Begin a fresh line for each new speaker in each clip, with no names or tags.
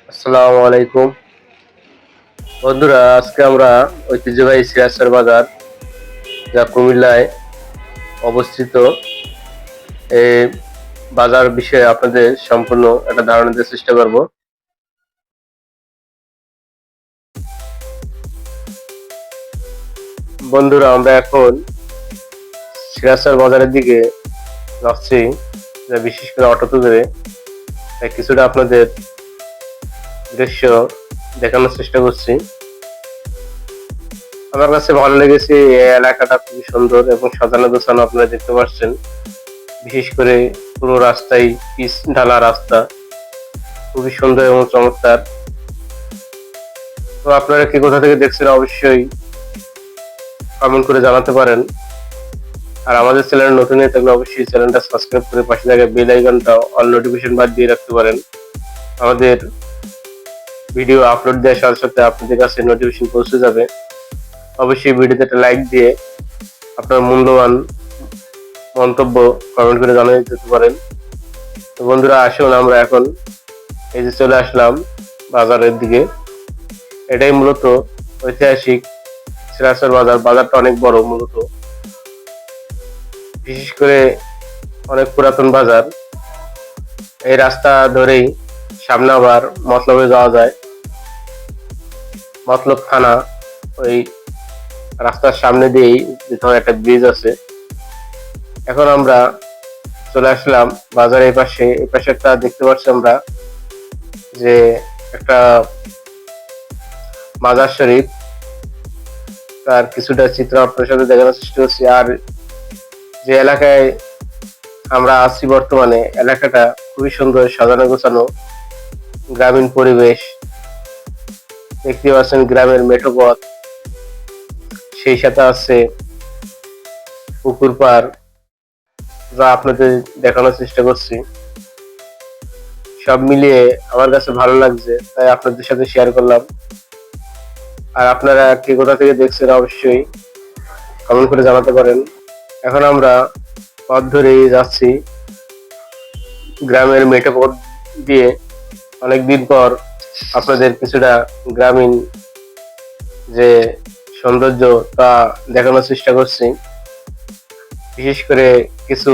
আসসালামু আলাইকুম বন্ধুরা, আজকে আমরা ঐতিহ্যবাহী সিরাজের বাজার, যা কুমিল্লায় অবস্থিত, এই বাজার বিষয়ে আপনাদের সম্পূর্ণ একটা ধারণা দেওয়ার চেষ্টা করব। বন্ধুরা, আমরা এখন সিরাজের বাজারের দিকে যাচ্ছি, যা বিশেষ করে অটোতে করে, তাই কিছুটা আপনাদের দৃশ্য দেখানোর চেষ্টা করছি। আমার কাছে ভালো লেগেছে, এই এলাকাটা খুবই সুন্দর এবং সাজানো গোছানো আপনারা দেখতে পাচ্ছেন। বিশেষ করে পুরো রাস্তায় পিচ ঢালা রাস্তা, খুবই সুন্দর এবং চমৎকার। তো আপনারা কি কোথা থেকে দেখছেন অবশ্যই কমেন্ট করে জানাতে পারেন। আর আমাদের চ্যানেল নতুন হয়ে থাকলে অবশ্যই চ্যানেলটা সাবস্ক্রাইব করে পাশে থাকা বেল আইকনটা অল নোটিফিকেশন বার দিয়ে রাখতে পারেন। আমাদের ভিডিও আপলোড দেওয়ার সাথে সাথে আপনাদের কাছে নোটিফিকেশন পৌঁছে যাবে। অবশ্যই ভিডিওতে একটা লাইক দিয়ে আপনার মূল্যবান মন্তব্য কমেন্ট করে জানিয়ে দিতে পারেন। তো বন্ধুরা, আসুন আমরা এখন এই যে চলে আসলাম বাজারের দিকে। এটাই মূলত ঐতিহাসিক সিরাজের বাজার। বাজারটা অনেক বড়, মূলত বিশেষ করে অনেক পুরাতন বাজার। এই রাস্তা ধরেই সামনে আবার মতলবে যাওয়া যায়। মতলব থানা ওই রাস্তার সামনে দিয়েই যেতে একটা ব্রিজ আছে। এখন আমরা চলে আসলাম বাজারের এই পাশে একটা দেখতে পাচ্ছি আমরা যে একটা মাজার শরীফ, তার কিছুটা চিত্র আপনার সাথে দেখানোর চেষ্টা করছি। আর যে এলাকায় আমরা আছি বর্তমানে, এলাকাটা খুবই সুন্দর, সাজানো গোছানো, গ্রামীণ পরিবেশ। দেখতে পাচ্ছেন গ্রামের মেঠো পথ, সেই সাথে আছে পুকুর পাড়, যা আপনাদের দেখানোর চেষ্টা করছি। সব মিলিয়ে আমার কাছে ভালো লাগছে, তাই আপনাদের সাথে শেয়ার করলাম। আর আপনারা কে কোথা থেকে দেখছেন অবশ্যই কমেন্ট করে জানাতে পারেন। এখন আমরা পথ ধরেই যাচ্ছি গ্রামের মেঠো পথ দিয়ে। অনেকদিন পর আপনাদের কিছুটা গ্রামীণ যে সৌন্দর্য তা দেখানোর চেষ্টা করছি। বিশেষ করে কিছু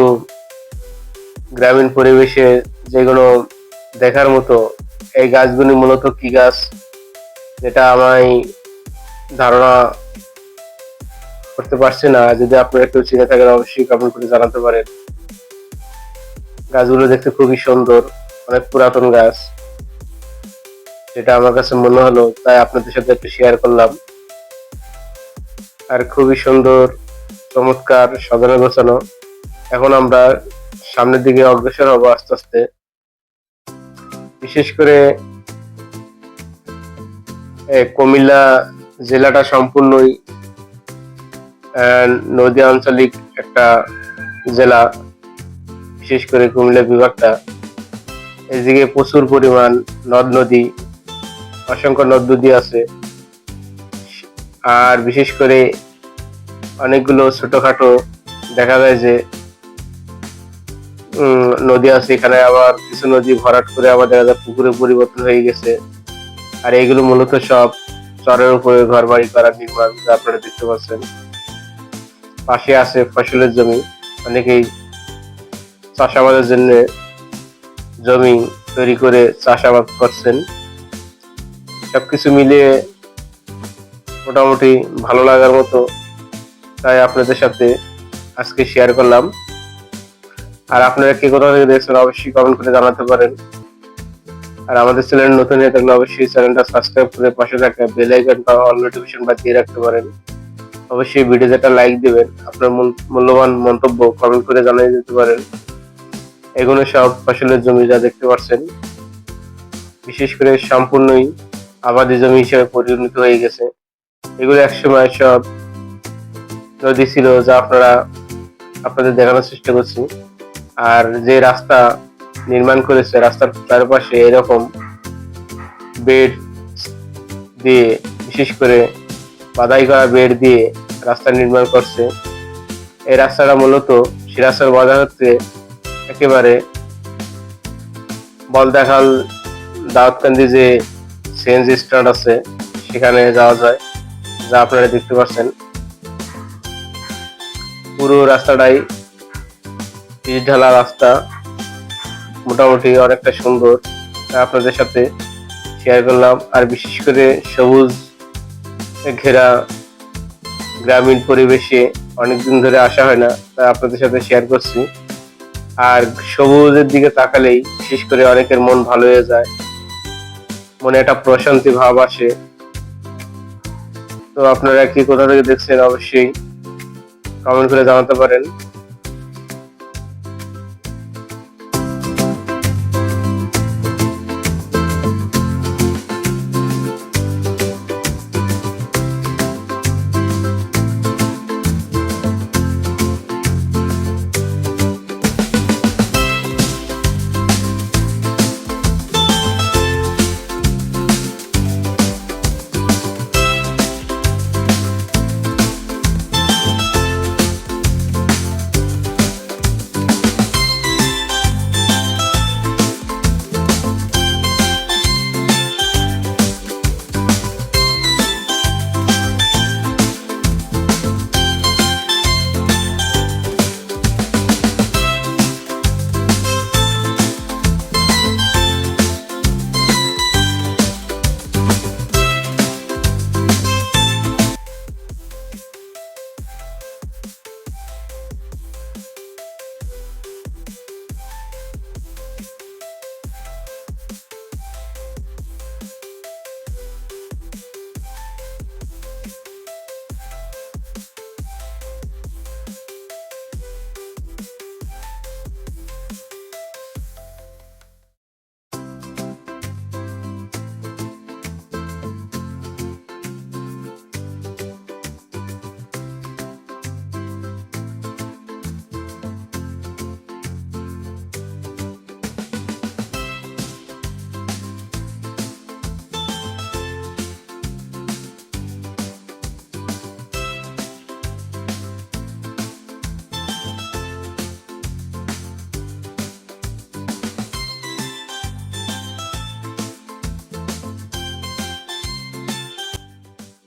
গ্রামীণ পরিবেশে যেগুলো দেখার মতো। এই গাছগুলি মূলত কি গাছ, যেটা আমি ধারণা করতে পারছি না। যদি আপনারা কেউ চিনে থাকেন অবশ্যই কমেন্ট করে জানাতে পারেন। গাছগুলো দেখতে খুবই সুন্দর, অনেক পুরাতন গাছ, যেটা আমার কাছে মনে হলো, তাই আপনাদের সাথে একটু শেয়ার করলাম। আর খুবই সুন্দর, চমৎকার, সাজানো গোছানো। এখন আমরা সামনের দিকে অগ্রসর হবো আস্তে আস্তে। বিশেষ করে কুমিল্লা জেলাটা সম্পূর্ণই নদী আঞ্চলিক একটা জেলা। বিশেষ করে কুমিল্লা বিভাগটা, এদিকে প্রচুর পরিমাণ নদ নদী, অসংখ্য নদ নদী আছে। আর বিশেষ করে অনেকগুলো ছোটখাটো দেখা যায় যে নদী আছে। এখানে আবার কিছু নদী ভরাট করে আবার দেখা যায় পুকুরে পরিবর্তন হয়ে গেছে। আর এইগুলো মূলত সব চরের উপরে ঘর বাড়ি করার নির্মাণ, যা আপনারা দেখতে পাচ্ছেন। পাশে আছে ফসলের জমি, অনেকেই চাষাবাদের জন্য জমি তৈরি করে চাষাবাদ করছেন। সবকিছু মিলিয়ে মোটামুটি ভালো লাগার মতো, তাই আপনাদের সাথে আজকে শেয়ার করলাম। আর আপনারা কে কোথা থেকে দেখছেন অবশ্যই কমেন্ট করে জানাতে পারেন। আর আমাদের চ্যানেল নতুন হয়ে থাকলে অবশ্যই চ্যানেলটা সাবস্ক্রাইব করে পাশে থাকা বেল আইকনটা অল নোটিফিকেশন বার দিয়ে রাখতে পারেন। অবশ্যই ভিডিওতে একটা লাইক দিবেন, আপনার মূল্যবান মন্তব্য কমেন্ট করে জানিয়ে দিতে পারেন। এগুলো সব ফসলের জমি, যা দেখতে পাচ্ছেন। বিশেষ করে সম্পূর্ণই আবাদি জমি হিসেবে পরিণত হয়ে গেছে। এগুলো একসময় সব নদী ছিল, যা আপনাদের দেখানোর চেষ্টা করছি। আর যে রাস্তা নির্মাণ করেছে, রাস্তার চারপাশে এরকম বেড দিয়ে, বিশেষ করে বাধাই করা বেড দিয়ে রাস্তা নির্মাণ করছে। এই রাস্তাটা মূলত সিরাজের বাজার হচ্ছে একেবারে বলদাখাল দাউদকান্দি যে সিএনজি স্ট্যান্ড আছে সেখানে যাওয়া যায়, যা আপনারা দেখতে পাচ্ছেন। পুরো রাস্তাটাই পিচ ঢালা রাস্তা, মোটামুটি অনেকটা সুন্দর, আপনাদের সাথে শেয়ার করলাম। আর বিশেষ করে সবুজ ঘেরা গ্রামীণ পরিবেশে অনেকদিন ধরে আসা হয় না, তাই আপনাদের সাথে শেয়ার করছি। আর সবুজের দিকে তাকালেই বিশেষ করে অনেকের মন ভালো হয়ে যায়, মনে একটা প্রশান্তি ভাব আসে। তো আপনারা কি কোথা থেকে দেখছেন অবশ্যই কমেন্ট করে জানাতে পারেন।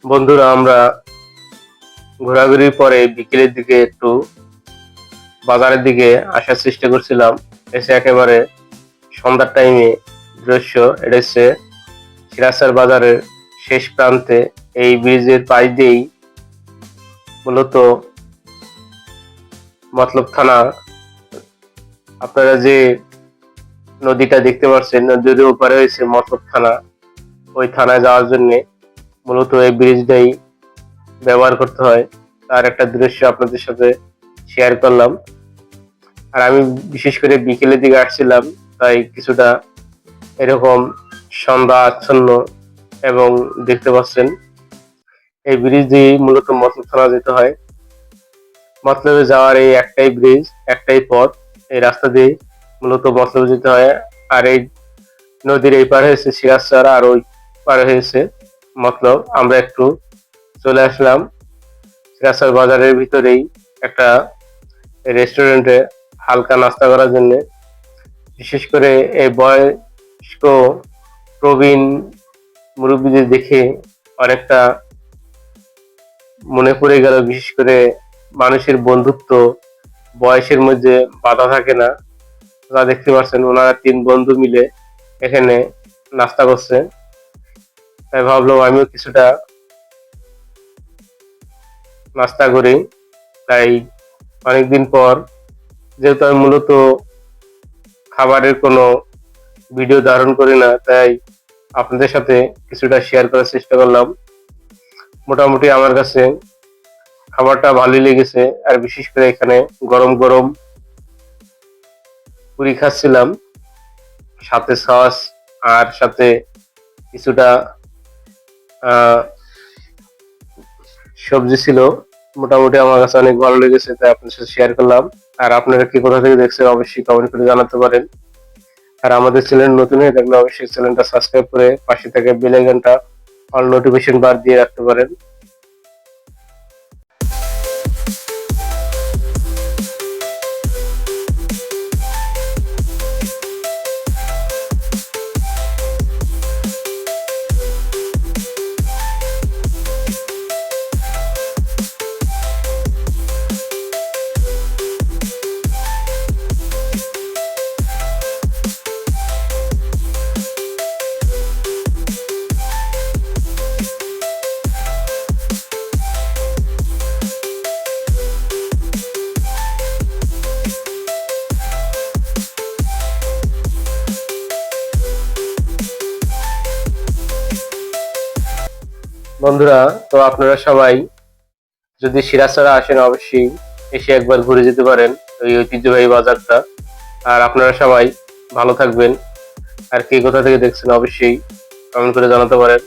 বন্ধুরা, আমরা ঘোরাঘুরির পরে বিকেলের দিকে একটু বাজারের দিকে আসার চেষ্টা করছিলাম। এসে একেবারে সন্ধ্যার টাইমে দৃশ্য, এটা হচ্ছে সিরাসার বাজারের শেষ প্রান্তে। এই ব্রিজের পাশ দিয়েই মূলত মতলব থানা, আপনারা যে নদীটা দেখতে পাচ্ছেন নদীর ওপারে হয়েছে মতলব থানা। ওই থানায় যাওয়ার জন্য মূলত এই ব্রিজটাই ব্যবহার করতে হয়। তার একটা দৃশ্য আপনাদের সাথে শেয়ার করলাম। আর আমি বিশেষ করে বিকেলের দিকে আসছিলাম, তাই কিছুটা এরকম সন্ধ্যা আচ্ছন্ন। এবং দেখতে পাচ্ছেন এই ব্রিজ দিয়ে মূলত মতলব থানা যেতে হয়। মতলবে যাওয়ার এই একটাই ব্রিজ, একটাই পথ, এই রাস্তা দিয়ে মূলত মতলবে যেতে হয়। আর এই নদীর এই পার হয়েছে সিরাজচর, আর ওই পারে হয়েছে মতলব। আমরা একটু চলে আসলাম সিরাজচর বাজারের ভিতরেই একটা রেস্টুরেন্টে হালকা নাস্তা করার জন্য। বিশেষ করে এই বয়স্ক প্রবীণ মুরব্বীদের দেখে অনেকটা মনে পড়ে গেল। বিশেষ করে মানুষের বন্ধুত্ব বয়সের মধ্যে বাধা থাকে না। আপনারা দেখতে পাচ্ছেন ওনারা 3 বন্ধু মিলে এখানে নাস্তা করছে। তাই ভাবলাম আমিও কিছুটা নাস্তা করি। তাই অনেকদিন পর, যেহেতু আমি মূলত খাবারের কোনো ভিডিও ধারণ করি না, তাই আপনাদের সাথে কিছুটা শেয়ার করার চেষ্টা করলাম। মোটামুটি আমার কাছে খাবারটা ভালোই লেগেছে। আর বিশেষ করে এখানে গরম গরম পুরি খাচ্ছিলাম, সাথে সস, আর সাথে কিছুটা সবজি ছিল। মোটামুটি আমার কাছে অনেক ভালো লেগেছে, তাই আপনার সাথে শেয়ার করলাম। আর আপনারা কি কোথা থেকে দেখছেন অবশ্যই কমেন্ট করে জানাতে পারেন। আর আমাদের চ্যানেল নতুন হয়ে থাকলে অবশ্যই চ্যানেলটা সাবস্ক্রাইব করে পাশে থাকা বেল আইকনটা অল নোটিফিকেশন বার দিয়ে রাখতে পারেন। বন্ধুরা, তো আপনারা সবাই যদি সিরাজচরা আসেন অবশ্যই এসে একবার ঘুরে যেতে পারেন ওই ঐতিহ্যবাহী বাজারটা। আর আপনারা সবাই ভালো থাকবেন। আর কে কোথা থেকে দেখছেন অবশ্যই কমেন্ট করে জানাতে পারেন।